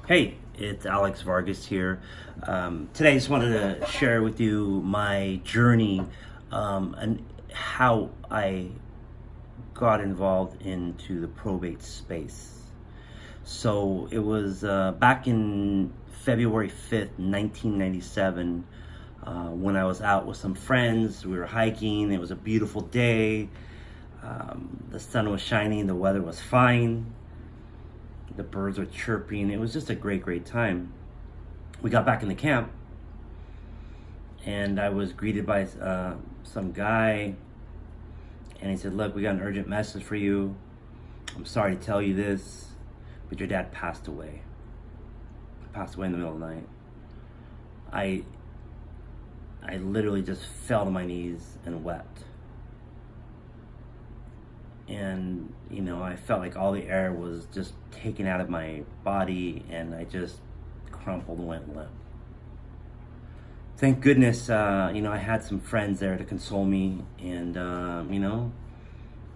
Hey, it's Alex Vargas here. Today I just wanted to share with you my journey and how I got involved into the probate space. So it was back in February 5th, 1997, when I was out with some friends. We were hiking. It was a beautiful day. The sun was shining. The weather was fine. The birds were chirping. It was just a great time. We got back in the camp, and I was greeted by some guy, and he said, "Look, we got an urgent message for you. I'm sorry to tell you this, but your dad passed away. He passed away in the middle of the night." I literally just fell to my knees and wept. And I felt like all the air was just taken out of my body, and I just crumpled and went limp. Thank goodness, I had some friends there to console me, and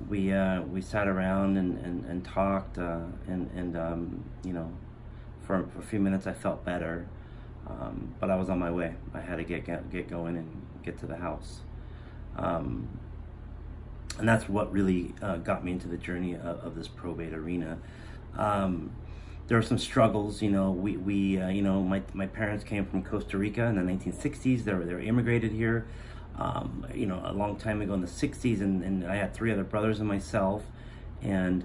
we sat around and talked, for a few minutes I felt better, but I was on my way. I had to get going and get to the house. And that's what really got me into the journey of this probate arena. There were some struggles. My parents came from Costa Rica in the 1960s. They were immigrated here, a long time ago in the 60s, and I had three other brothers and myself, and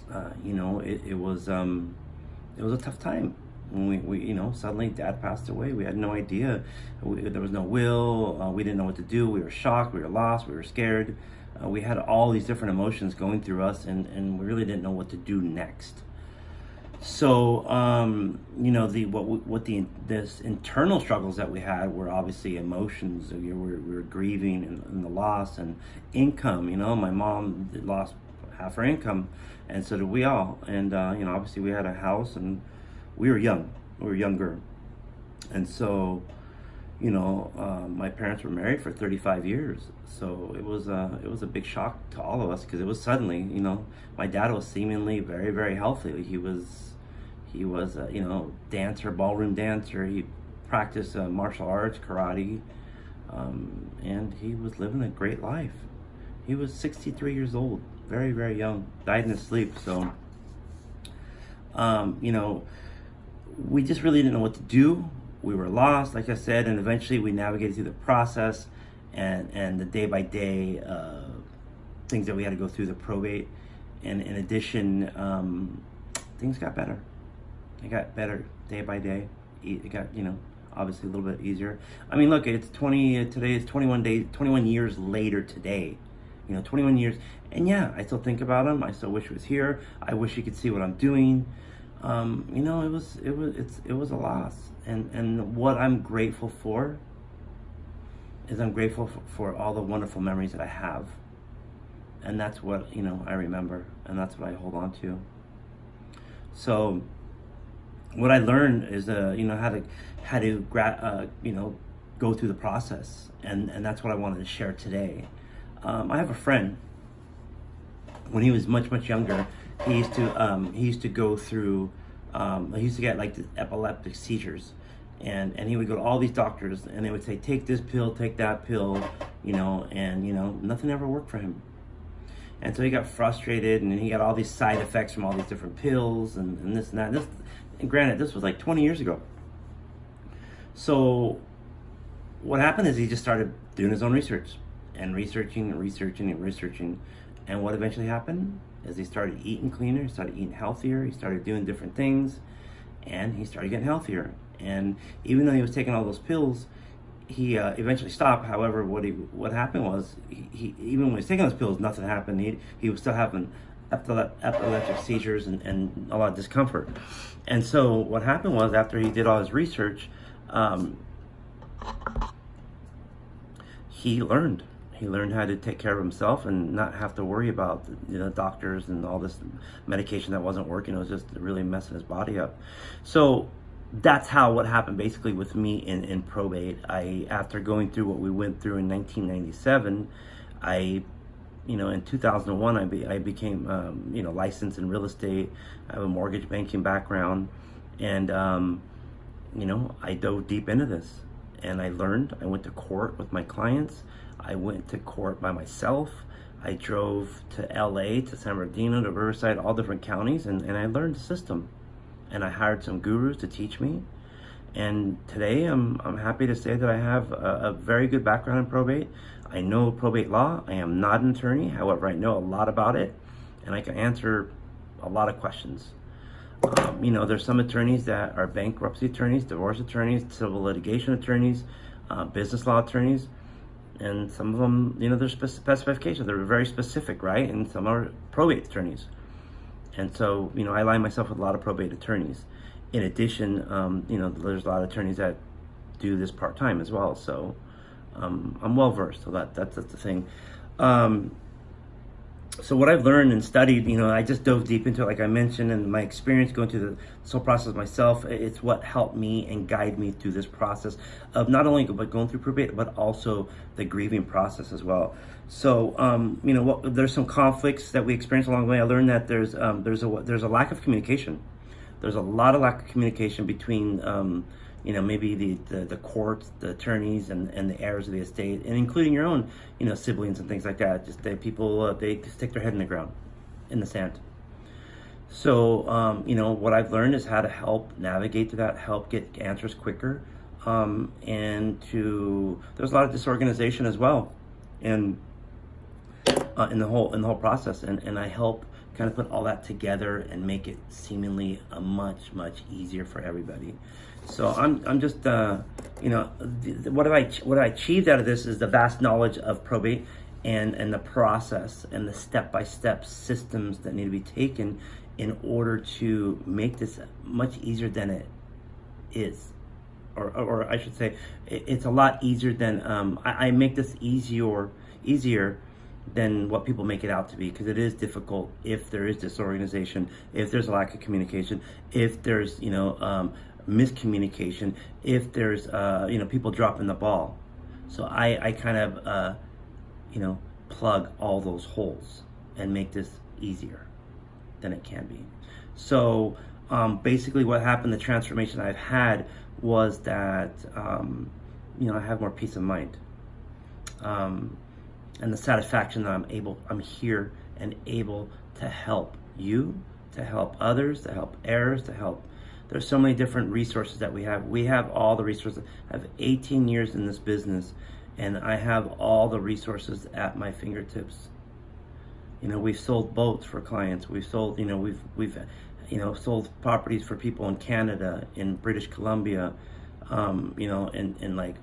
it was a tough time. When we suddenly dad passed away. We had no idea. There was no will. We didn't know what to do. We were shocked. We were lost. We were scared. We had all these different emotions going through us, and we really didn't know what to do next. So, this internal struggles that we had were obviously emotions. We were grieving and the loss and income. My mom lost half her income, and so did we all. And obviously we had a house, and we were young. We were younger. And so, my parents were married for 35 years. So it was a big shock to all of us, because it was suddenly, my dad was seemingly very, very healthy. He was dancer, ballroom dancer. He practiced martial arts, karate, and he was living a great life. He was 63 years old, very, very young, died in his sleep. So, we just really didn't know what to do. We were lost, like I said, and eventually we navigated through the process and the day-by-day things that we had to go through the probate. And in addition, things got better. It got better day by day. It got, obviously a little bit easier. I mean, look, today is 21 years later today. 21 years. And yeah, I still think about him. I still wish he was here. I wish he could see what I'm doing. It was a loss, and what I'm grateful for is I'm grateful for all the wonderful memories that I have, and that's what I remember, and that's what I hold on to. So what I learned is how to go through the process, and that's what I wanted to share today. I have a friend. When he was much younger, he used to go through he used to get like the epileptic seizures, and he would go to all these doctors, and they would say, take this pill, take that pill, and nothing ever worked for him. And so he got frustrated, and he got all these side effects from all these different pills and this and that. And granted, this was like 20 years ago. So what happened is he just started doing his own research and researching. And what eventually happened is he started eating cleaner, he started eating healthier, he started doing different things, and he started getting healthier. And even though he was taking all those pills, he eventually stopped. However, what happened was, he even when he was taking those pills, nothing happened. He was still having epileptic seizures and a lot of discomfort. And so what happened was, after he did all his research, he learned how to take care of himself and not have to worry about doctors and all this medication that wasn't working. It was just really messing his body up. So that's what happened basically with me in probate. After going through what we went through in 1997, in 2001, I became licensed in real estate. I have a mortgage banking background, And, I dove deep into this, and I learned. I went to court with my clients. I went to court by myself. I drove to LA, to San Bernardino, to Riverside, all different counties, and I learned the system. And I hired some gurus to teach me. And today I'm happy to say that I have a very good background in probate. I know probate law. I am not an attorney. However, I know a lot about it, and I can answer a lot of questions. There's some attorneys that are bankruptcy attorneys, divorce attorneys, civil litigation attorneys, business law attorneys, and some of them, there's specifications. They're very specific, right? And some are probate attorneys. And so, I align myself with a lot of probate attorneys. In addition, there's a lot of attorneys that do this part-time as well. So I'm well-versed. So that's the thing. So what I've learned and studied, I just dove deep into it, like I mentioned, and my experience going through this whole process myself, it's what helped me and guide me through this process of not only going through probate, but also the grieving process as well. So, there's some conflicts that we experience along the way. I learned that there's a lack of communication. There's a lot of lack of communication between, maybe the courts, the attorneys, and the heirs of the estate, and including your own, siblings and things like that. Just people they stick their head in the ground, in the sand. So, what I've learned is how to help navigate through that, help get answers quicker, and there's a lot of disorganization as well, and in the whole process, and I help kind of put all that together and make it seemingly a much easier for everybody. So I'm just what I achieved out of this is the vast knowledge of probate and the process and the step-by-step systems that need to be taken in order to make this much easier than it is, or I should say it's a lot easier than I make this easier than what people make it out to be, because it is difficult if there is disorganization, if there's a lack of communication, if there's miscommunication, if there's people dropping the ball. So I kind of plug all those holes and make this easier than it can be. So basically what happened, the transformation I've had was that I have more peace of mind. And the satisfaction that I'm here and able to help you, to help others, to help heirs, there's so many different resources that we have. We have all the resources. I have 18 years in this business, and I have all the resources at my fingertips. We've sold boats for clients. We've sold, we've sold properties for people in Canada, in British Columbia, in like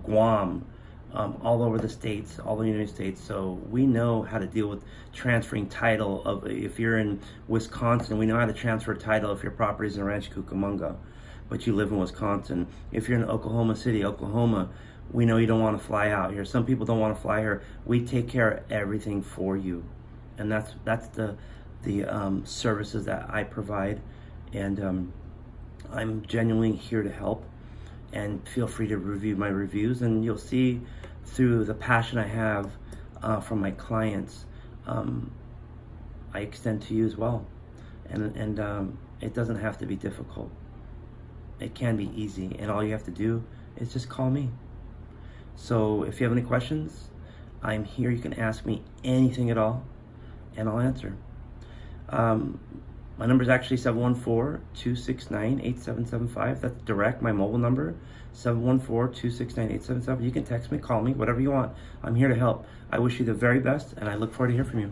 Guam, all over the States, all the United States. So we know how to deal with transferring title of, if you're in Wisconsin, we know how to transfer title if your property is in Rancho Cucamonga, but you live in Wisconsin. If you're in Oklahoma City, Oklahoma, we know you don't want to fly out here. Some people don't want to fly here. We take care of everything for you. And that's the services that I provide. And I'm genuinely here to help. And feel free to review my reviews, and you'll see through the passion I have from my clients, I extend to you as well. And it doesn't have to be difficult. It can be easy, and all you have to do is just call me. So if you have any questions, I'm here. You can ask me anything at all, and I'll answer. My number is actually 714-269-8775. That's direct, my mobile number, 714-269-8775. You can text me, call me, whatever you want. I'm here to help. I wish you the very best, and I look forward to hearing from you.